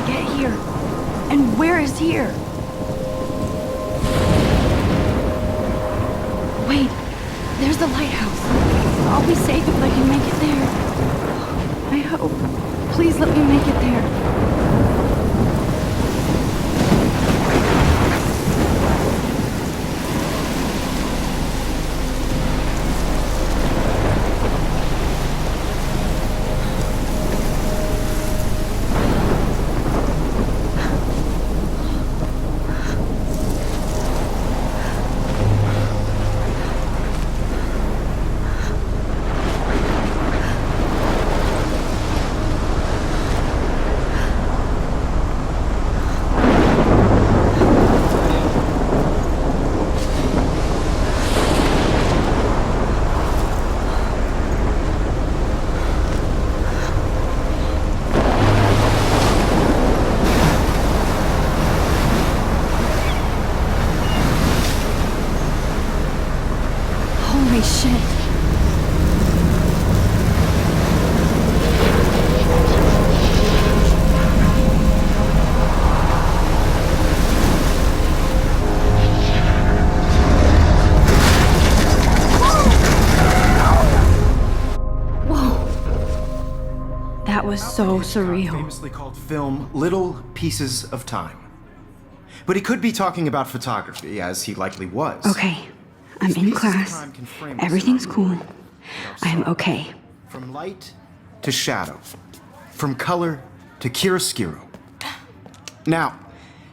I get here? And where is here? Wait, there's the lighthouse. I'll be safe if I can make it there. I hope. Please let me make it there. Holy shit. That was so surreal. Famously called film Little Pieces of Time. But he could be talking about photography, as he likely was. Okay, I'm in class. Everything's cool. I'm okay. From light to shadow. From color to chiaroscuro. Now,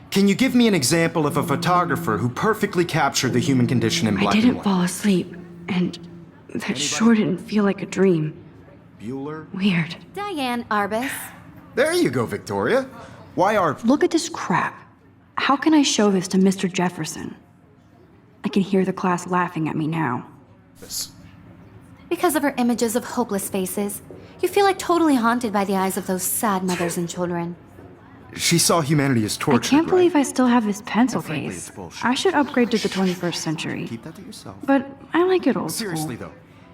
can you give me an example of a photographer who perfectly captured the human condition in black I and didn't white? fall asleep, and that sure didn't feel like a dream. Bueller? Weird. Diane Arbus. There you go, Victoria. Why are... Look at this crap. How can I show this to Mr. Jefferson? I can hear the class laughing at me now. Because of her images of hopeless faces, you feel like totally haunted by the eyes of those sad mothers and children. She saw humanity as tortured, I can't right? believe I still have this pencil frankly, case. it's bullshit. I should upgrade to the 21st century. Keep that to yourself. But I like it old Seriously, school. though,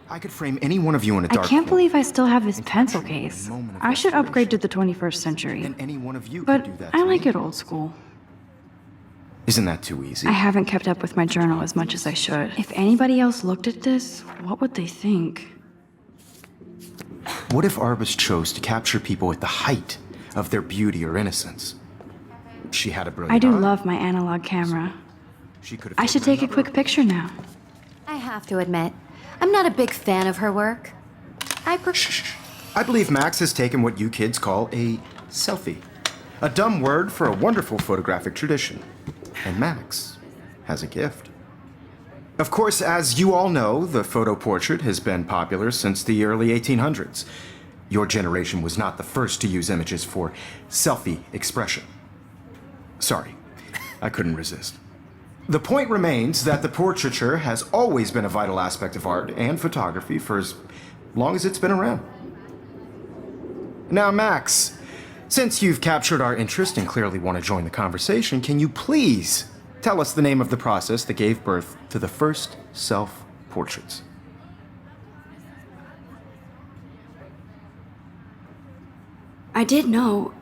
I could frame any one of you in a I dark can't corner, believe I still have this and pencil capture you in a case. moment of I should upgrade to desperation. the 21st century. And any one of you But could do that I to like me. it old school. Isn't that too easy? I haven't kept up with my journal as much as I should. If anybody else looked at this, what would they think? What if Arbus chose to capture people at the height of their beauty or innocence? She had a brilliant I do eye. love my analog camera. She could have I should taken take a another quick picture now. I have to admit, I'm not a big fan of her work. Shh. I believe Max has taken what you kids call a selfie. A dumb word for a wonderful photographic tradition. And Max has a gift. Of course, as you all know, the photo portrait has been popular since the early 1800s. Your generation was not the first to use images for selfie expression. Sorry, I couldn't resist. The point remains that the portraiture has always been a vital aspect of art and photography for as long as it's been around. Now, Max, since you've captured our interest and clearly want to join the conversation, can you please tell us the name of the process that gave birth to the first self-portraits? I did know,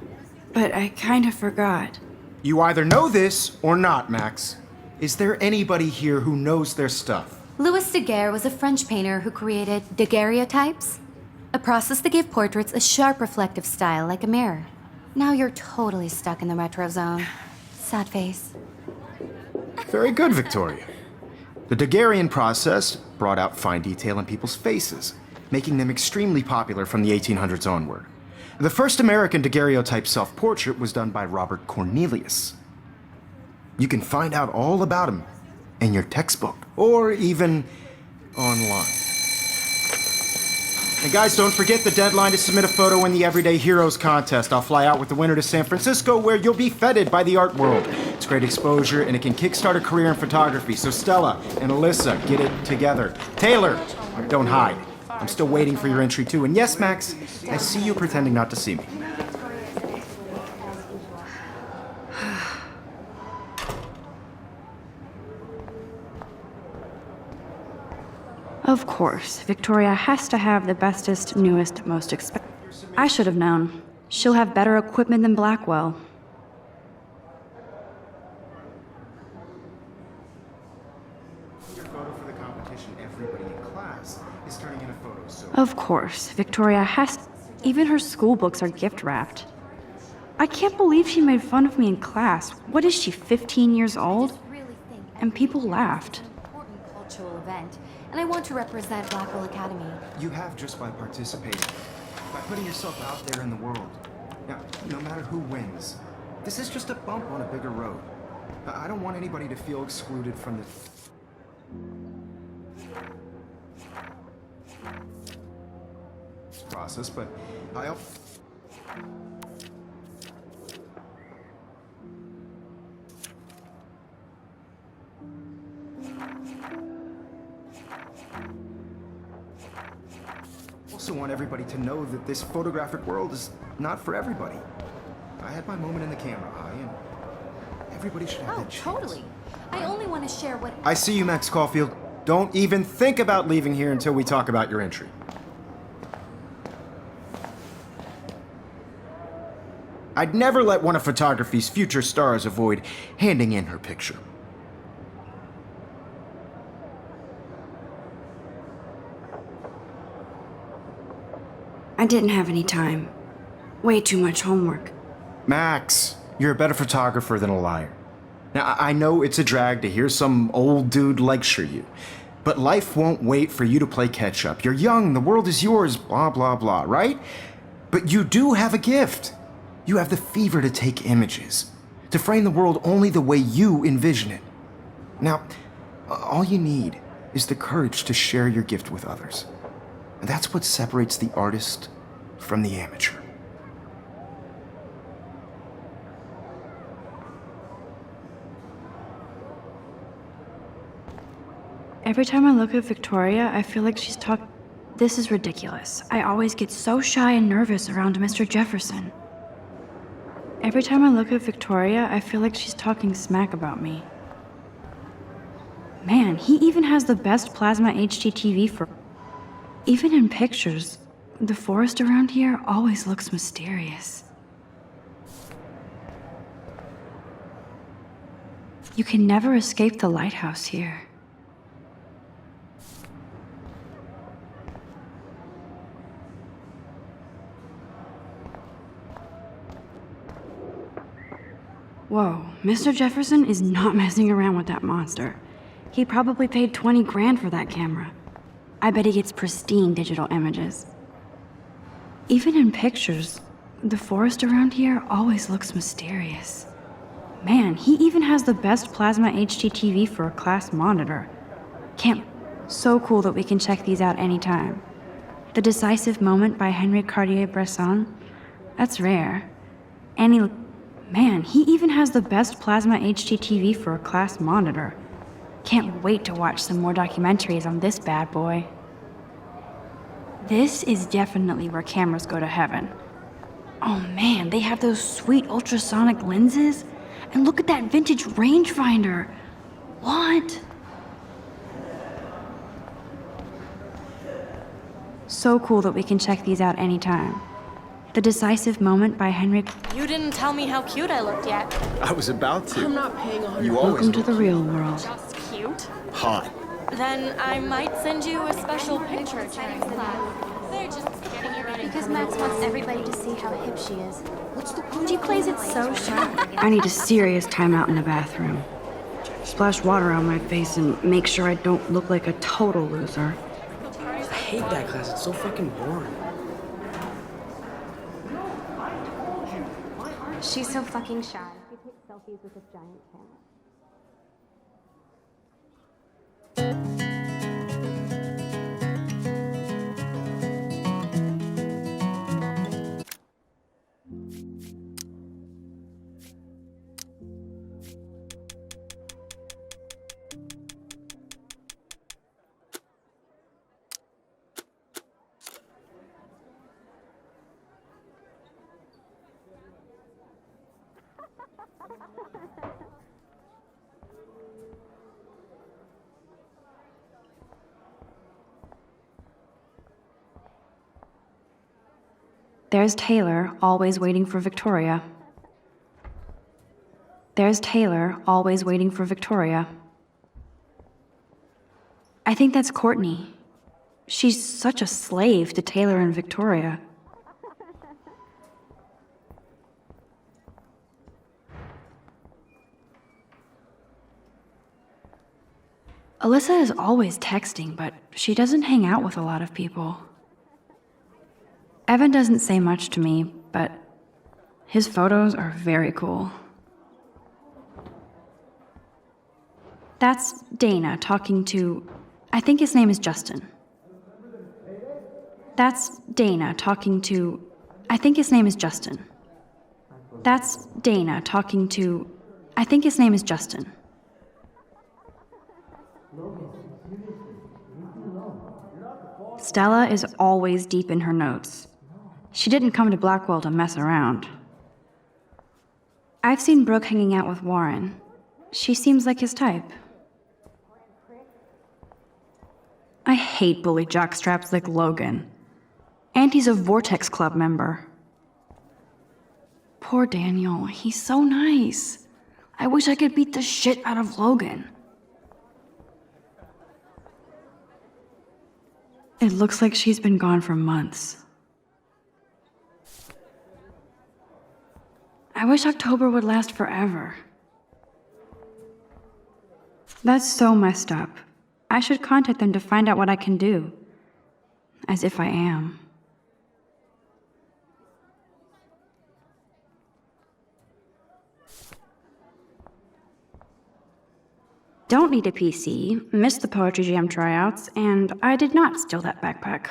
but I kind of forgot. You either know this or not, Max. Is there anybody here who knows their stuff? Louis Daguerre was a French painter who created daguerreotypes, a process that gave portraits a sharp reflective style like a mirror. Now you're totally stuck in the retro zone. Sad face. Very good, Victoria. The Daguerrean process brought out fine detail in people's faces, making them extremely popular from the 1800s onward. The first American daguerreotype self-portrait was done by Robert Cornelius. You can find out all about him in your textbook, or even online. And guys, don't forget the deadline to submit a photo in the Everyday Heroes contest. I'll fly out with the winner to San Francisco, where you'll be feted by the art world. It's great exposure, and it can kickstart a career in photography. So Stella and Alyssa, get it together. Taylor, don't hide. I'm still waiting for your entry too. And yes, Max, I see you pretending not to see me. Of course, Victoria has to have the bestest, newest, most I should have known. She'll have better equipment than Blackwell. Your photo for the competition, everybody in class is turning in a photo, so... Of course, Victoria has. Even her school books are gift wrapped. I can't believe she made fun of me in class. What is she, 15 years old? And people laughed. It's an important cultural event, and I want to represent Blackwell Academy. You have just by participating, by putting yourself out there in the world. Now, no matter who wins, this is just a bump on a bigger road. I don't want anybody to feel excluded from the process, but I... also want everybody to know that this photographic world is not for everybody. I had my moment in the camera eye, and everybody should have Oh, that chance. totally. I only want to share what. I see you, Max Caulfield. Don't even think about leaving here until we talk about your entry. I'd never let one of photography's future stars avoid handing in her picture. I didn't have any time. Way too much homework. Max, you're a better photographer than a liar. Now, I know it's a drag to hear some old dude lecture you, but life won't wait for you to play catch up. You're young, the world is yours, blah, blah, blah, right? But you do have a gift. You have the fever to take images, to frame the world only the way you envision it. Now, all you need is the courage to share your gift with others. And that's what separates the artist from the amateur. Every time I look at Victoria, I feel like she's talking. This is ridiculous. I always get so shy and nervous around Mr. Jefferson. Every time I look at Victoria, I feel like she's talking smack about me. Man, he even has the best plasma HDTV for. Even in pictures, the forest around here always looks mysterious. You can never escape the lighthouse here. Whoa, Mr. Jefferson is not messing around with that monster. He probably paid 20 grand for that camera. I bet he gets pristine digital images. Even in pictures, the forest around here always looks mysterious. Man, he even has the best plasma HDTV for a class monitor. Can't. So cool that we can check these out anytime. The Decisive Moment by Henri Cartier-Bresson. That's rare. Man, he even has the best plasma HDTV for a class monitor. Can't wait to watch some more documentaries on this bad boy. This is definitely where cameras go to heaven. Oh man, they have those sweet ultrasonic lenses. And look at that vintage rangefinder. What? So cool that we can check these out anytime. The Decisive Moment by Henrik. You didn't tell me how cute I looked yet. I was about to. I'm not paying 100. You always Welcome to the real world. Just cute? hot. Then I might send you a special picture during class. They're just getting you ready. Because Max wants everybody to see how hip she is. She plays it so sharp. I need a serious timeout in the bathroom. Splash water on my face and make sure I don't look like a total loser. I hate that class. It's so fucking boring. She's so fucking shy. She takes selfies with this giant camera. There's Taylor, always waiting for Victoria. There's Taylor, always waiting for Victoria. I think that's Courtney. She's such a slave to Taylor and Victoria. Alyssa is always texting, but she doesn't hang out with a lot of people. Evan doesn't say much to me, but his photos are very cool. That's Dana talking to, I think his name is Justin. That's Dana talking to, I think his name is Justin. That's Dana talking to, I think his name is Justin. Stella is always deep in her notes. She didn't come to Blackwell to mess around. I've seen Brooke hanging out with Warren. She seems like his type. I hate bully jockstraps like Logan. And he's a Vortex Club member. Poor Daniel, he's so nice. I wish I could beat the shit out of Logan. It looks like she's been gone for months. I wish October would last forever. That's so messed up. I should contact them to find out what I can do. As if I am. Don't need a PC, missed the Poetry Jam tryouts, and I did not steal that backpack.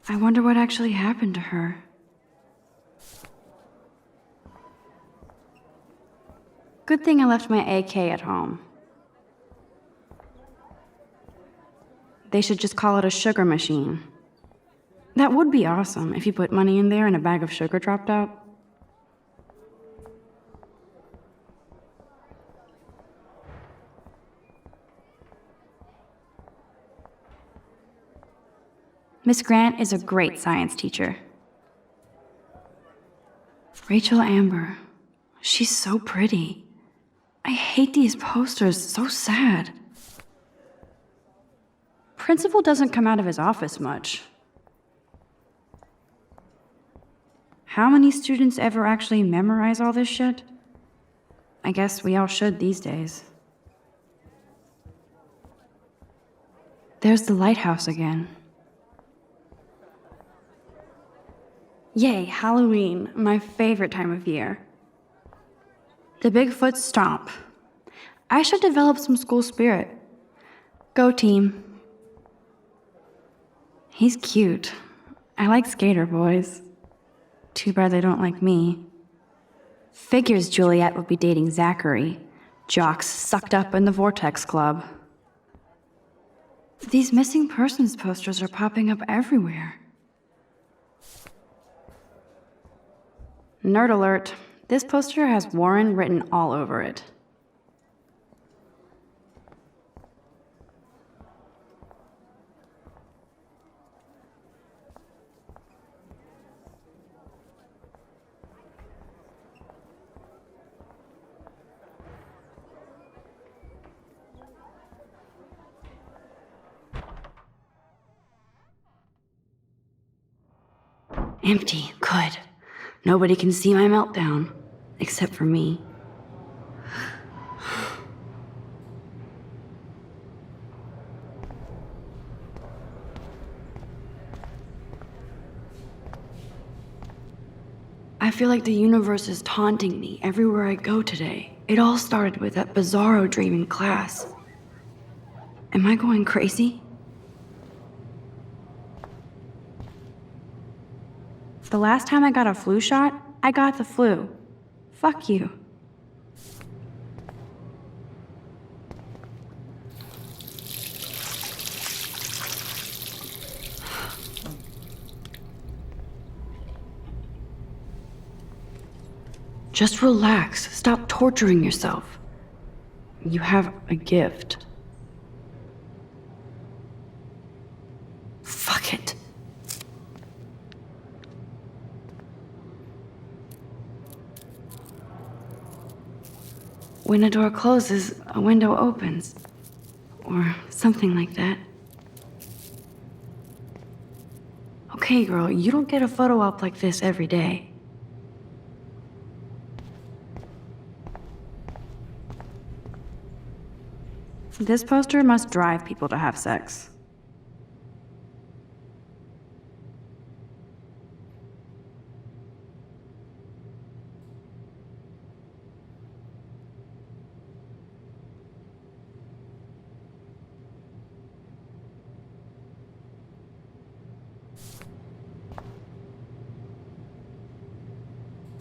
I wonder what actually happened to her. Good thing I left my AK at home. They should just call it a sugar machine. That would be awesome if you put money in there and a bag of sugar dropped out. Miss Grant is a great science teacher. Rachel Amber. She's so pretty. I hate these posters, so sad. Principal doesn't come out of his office much. How many students ever actually memorize all this shit? I guess we all should these days. There's the lighthouse again. Yay, Halloween, my favorite time of year. The Bigfoot Stomp. I should develop some school spirit. Go team. He's cute. I like skater boys. Too bad they don't like me. Figures Juliet would be dating Zachary. Jocks sucked up in the Vortex Club. These missing persons posters are popping up everywhere. Nerd alert. This poster has Warren written all over it. Empty. Good. Nobody can see my meltdown. Except for me. I feel like the universe is taunting me everywhere I go today. It all started with that bizarro dream in class. Am I going crazy? The last time I got a flu shot, I got the flu. Fuck you. Just relax. Stop torturing yourself. You have a gift. Fuck it. When a door closes, a window opens. Or something like that. Okay, girl, you don't get a photo op like this every day. This poster must drive people to have sex.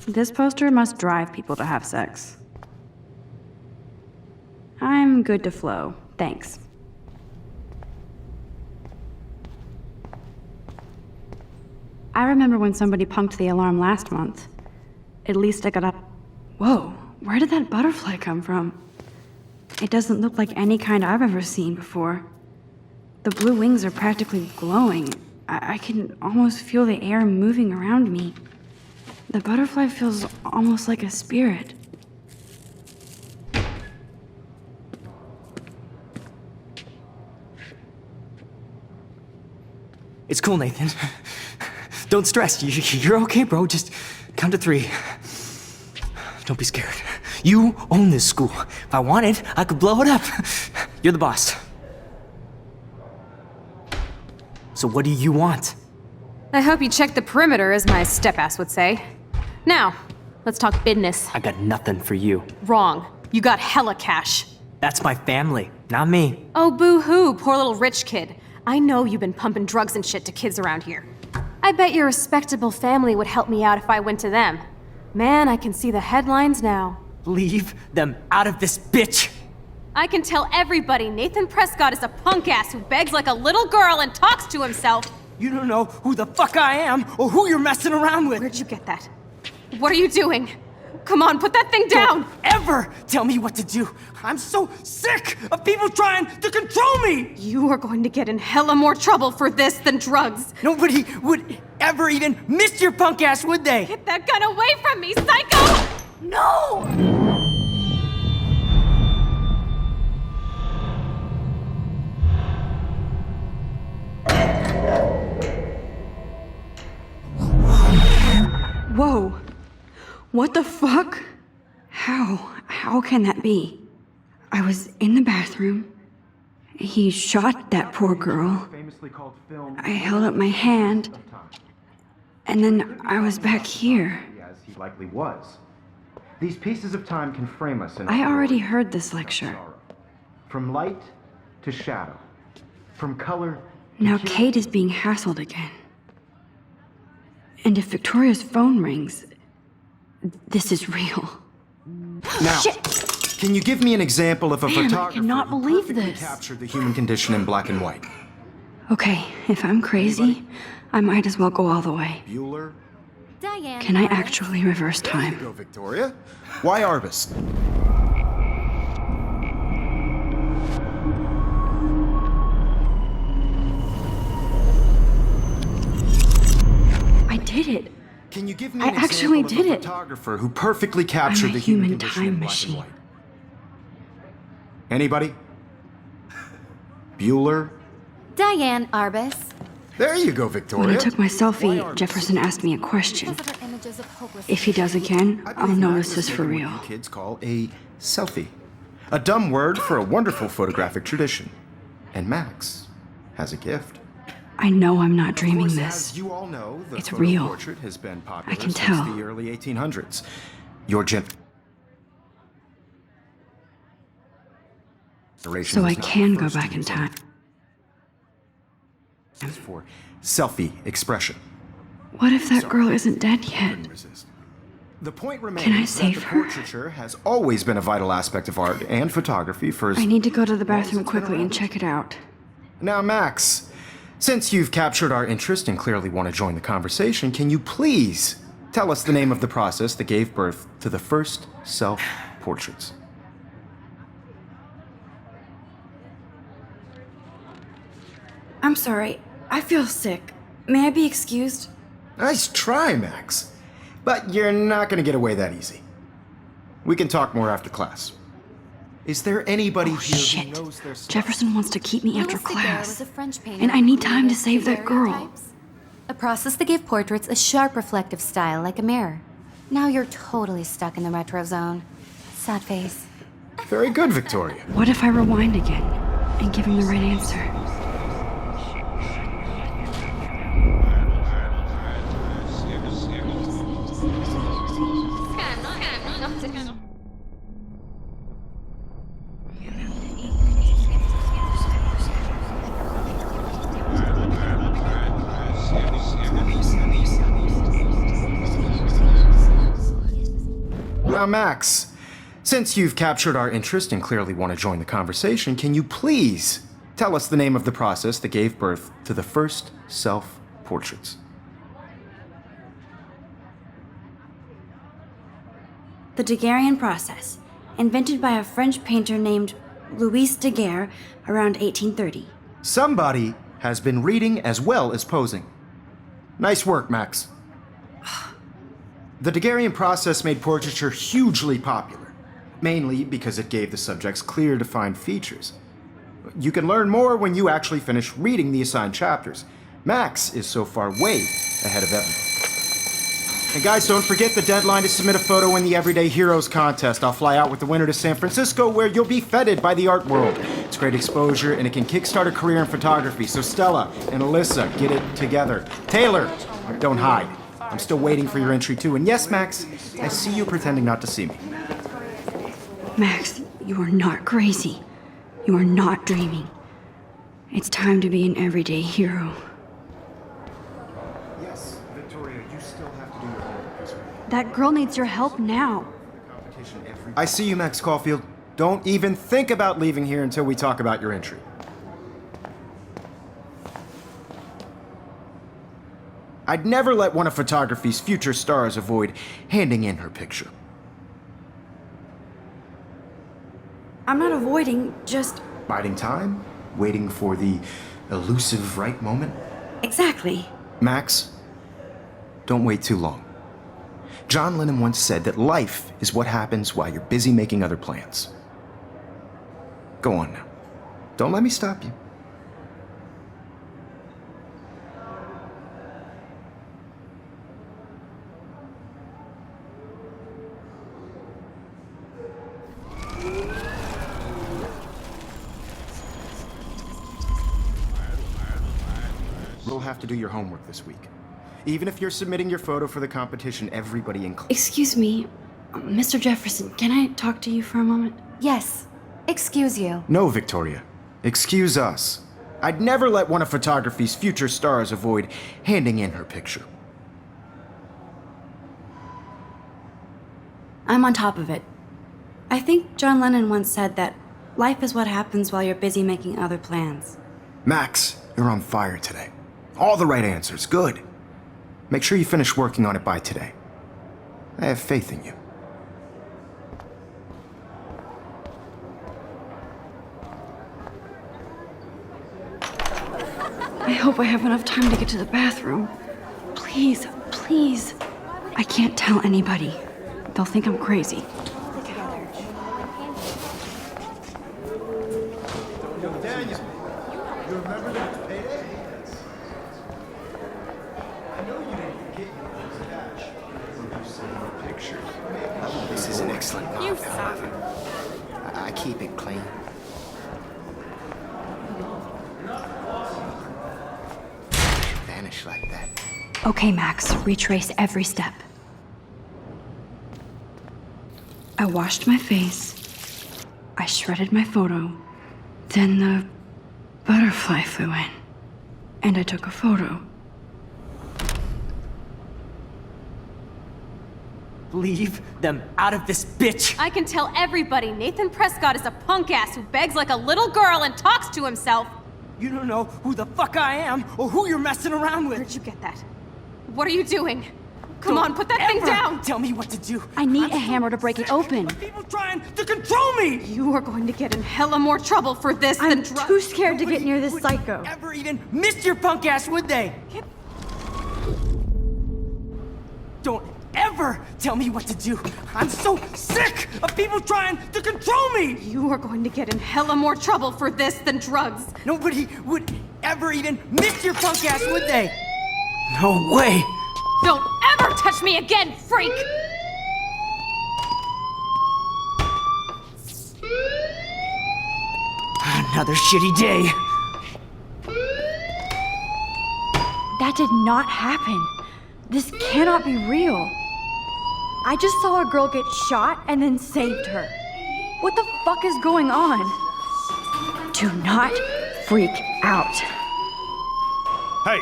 This poster must drive people to have sex. I'm good to flow. Thanks. I remember when somebody punked the alarm last month. At least I got up. Whoa, where did that butterfly come from? It doesn't look like any kind I've ever seen before. The blue wings are practically glowing. I can almost feel the air moving around me. The butterfly feels almost like a spirit. It's cool, Nathan. Don't stress. You're okay, bro. Just count to 3. Don't be scared. You own this school. If I wanted, I could blow it up. You're the boss. So what do you want? I hope you checked the perimeter, as my step-ass would say. Now, let's talk business. I got nothing for you. Wrong. You got hella cash. That's my family, not me. Oh, boo-hoo, poor little rich kid. I know you've been pumping drugs and shit to kids around here. I bet your respectable family would help me out if I went to them. Man, I can see the headlines now. Leave them out of this bitch! I can tell everybody Nathan Prescott is a punk ass who begs like a little girl and talks to himself. You don't know who the fuck I am or who you're messing around with. Where'd you get that? What are you doing? Come on, put that thing down! Don't ever tell me what to do. I'm so sick of people trying to control me! You are going to get in hella more trouble for this than drugs. Nobody would ever even miss your punk ass, would they? Get that gun away from me, psycho! No! Whoa. What the fuck? How can that be? I was in the bathroom. He shot that poor girl. I held up my hand. And then I was back here. As he likely was. These pieces of time can frame us in I already heard this lecture. From light to shadow. From color Now Kate is being hassled again. And if Victoria's phone rings, this is real. Now, Shit! can you give me an example of a Man, I photographer cannot who believe perfectly this. captured the human condition in black and white? Okay, if I'm crazy, I might as well go all the way. Bueller? Diane. Can I Arbus. actually reverse There you time? go, Victoria. Why Arbus? I did it. Can you give me I an actually example did of a it. photographer who perfectly captured I'm a the human human condition time in black machine. and white? Anybody? Bueller? Diane Arbus. There you go, Victoria. When I took my Why selfie, Arbus? Jefferson asked me a question. Those are images of hopeless. If he does again, I I'll believe know Max this is is for making real. what you kids call a selfie. A dumb word for a wonderful photographic tradition. And Max has a gift. I know I'm not Of dreaming course, this. As you all know, the It's photo real. portrait has been popular I can since tell. the early 1800s. Your generation So I was not can the go first to back in use it. time. It's for selfie expression. What if that girl isn't dead yet? Couldn't resist. The point remains Can I that save the her? portraiture has always been a vital aspect of art and photography for as I need to go to the long as bathroom it's been quickly and around. check it out. Now, Max, since you've captured our interest and clearly want to join the conversation, can you please tell us the name of the process that gave birth to the first self-portraits. I'm sorry. I feel sick. May I be excused? Nice try, Max. But you're not gonna get away that easy. We can talk more after class. Is there anybody Oh, here shit. who knows their stuff? Jefferson wants to keep me after Louis Daguerre class. was a French painter And I who need time to created save that girl. daguerreotypes, a process that gave portraits a sharp reflective style like a mirror. Now you're totally stuck in the retro zone. Sad face. Very good, Victoria. What if I rewind again and give him the right answer? Now, Max, since you've captured our interest and clearly want to join the conversation, can you please tell us the name of the process that gave birth to the first self-portraits? The Daguerrean process, invented by a French painter named Louis Daguerre around 1830. Somebody has been reading as well as posing. Nice work, Max. The Daguerrean process made portraiture hugely popular, mainly because it gave the subjects clear, defined features. You can learn more when you actually finish reading the assigned chapters. Max is so far way ahead of everyone. And guys, don't forget the deadline to submit a photo in the Everyday Heroes contest. I'll fly out with the winner to San Francisco, where you'll be feted by the art world. It's great exposure, and it can kickstart a career in photography. So Stella and Alyssa, get it together. Taylor, don't hide. I'm still waiting for your entry too. And yes, Max, I see you pretending not to see me. Max, you are not crazy. You are not dreaming. It's time to be an everyday hero. Yes, Victoria, you still have to do your homework. That girl needs your help now. I see you, Max Caulfield. Don't even think about leaving here until we talk about your entry. I'd never let one of photography's future stars avoid handing in her picture. I'm not avoiding, just. Biding time? Waiting for the elusive right moment? Exactly. Max, don't wait too long. John Lennon once said that life is what happens while you're busy making other plans. Go on now. Don't let me stop you. You'll have to do your homework this week. Even if you're submitting your photo for the competition, everybody in class. Excuse me, Mr. Jefferson, can I talk to you for a moment? Yes. Excuse you. No, Victoria. Excuse us. I'd never let one of photography's future stars avoid handing in her picture. I'm on top of it. I think John Lennon once said that life is what happens while you're busy making other plans. Max, you're on fire today. All the right answers. Good. Make sure you finish working on it by today. I have faith in you. I hope I have enough time to get to the bathroom. Please, please. I can't tell anybody. They'll think I'm crazy. Daniel, you remember that payday? I know you didn't get your cash. You sent me pictures. This is an excellent You novel, suck. however. I keep it clean. Vanish like that. Okay, Max, retrace every step. I washed my face. I shredded my photo. Then the butterfly flew in. And I took a photo. Leave them out of this bitch! I can tell everybody Nathan Prescott is a punk ass who begs like a little girl and talks to himself. You don't know who the fuck I am or who you're messing around with. Where'd you get that? What are you doing? Come on, put that thing Ever down! Tell me what to do. I need a hammer to break it open. People trying to control me. You are going to get in hella more trouble for this than I'm drugs. too scared to get near this psycho. Ever even missed your punk ass, would they? Don't ever tell me what to do. I'm so sick of people trying to control me. You are going to get in hella more trouble for this than drugs. Nobody would ever even miss your punk ass, would they? No way. Don't ever touch me again, freak! Another shitty day. That did not happen. This cannot be real. I just saw a girl get shot and then saved her. What the fuck is going on? Do not freak out. Hey,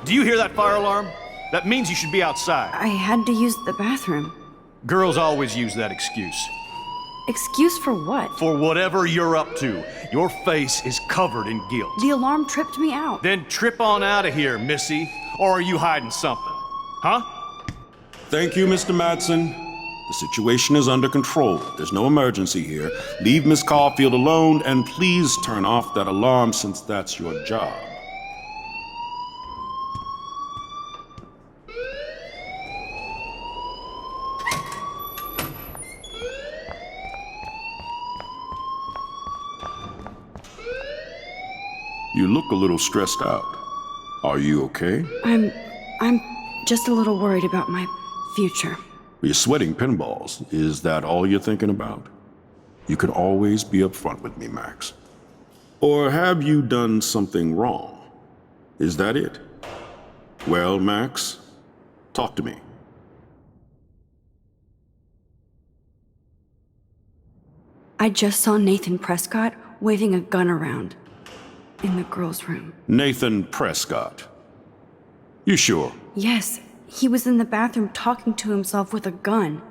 do you hear that fire alarm? That means you should be outside. I had to use the bathroom. Girls always use that excuse. Excuse for what? For whatever you're up to, your face is covered in guilt. The alarm tripped me out. Then trip on out of here, Missy. Or are you hiding something? Huh? Thank you, Mr. Madsen. The situation is under control. There's no emergency here. Leave Miss Caulfield alone, and please turn off that alarm since that's your job. You look a little stressed out. Are you okay? I'm just a little worried about my future. You're sweating pinballs. Is that all you're thinking about? You can always be upfront with me, Max. Or have you done something wrong? Is that it? Well, Max, talk to me. I just saw Nathan Prescott waving a gun around in the girls' room. Nathan Prescott. You sure? Yes, he was in the bathroom talking to himself with a gun.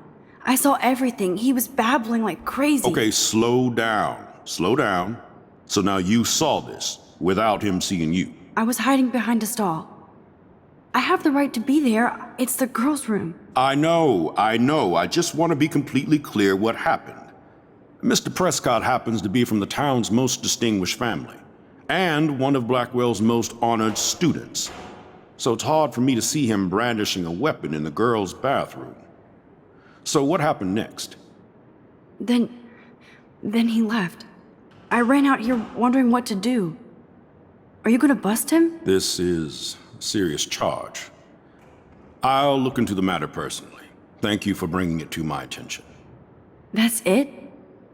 I saw everything. He was babbling like crazy. Okay, slow down. Slow down. So now you saw this without him seeing you. I was hiding behind a stall. I have the right to be there. It's the girls' room. I know. I just want to be completely clear what happened. Mr. Prescott happens to be from the town's most distinguished family, and one of Blackwell's most honored students. So it's hard for me to see him brandishing a weapon in the girls' bathroom. So what happened next? Then he left. I ran out here wondering what to do. Are you gonna bust him? This is a serious charge. I'll look into the matter personally. Thank you for bringing it to my attention. That's it?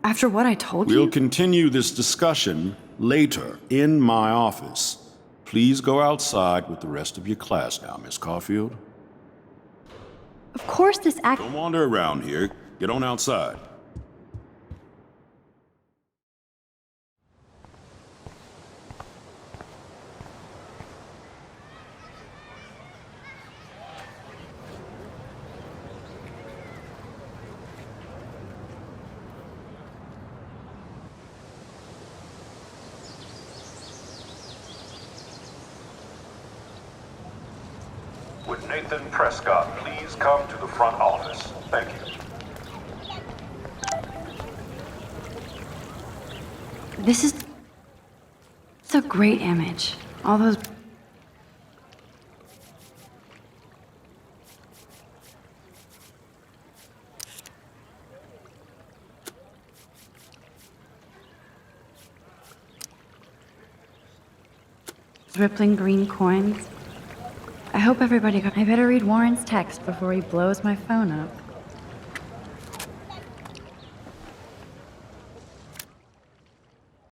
After what I told We'll you? continue this discussion later in my office. Please go outside with the rest of your class now, Miss Caulfield. Of course this act- Don't wander around here. Get on outside. Would Nathan Prescott please come to the front office? Thank you. It's a great image. All those... rippling green coins. I hope everybody got... I better read Warren's text before he blows my phone up.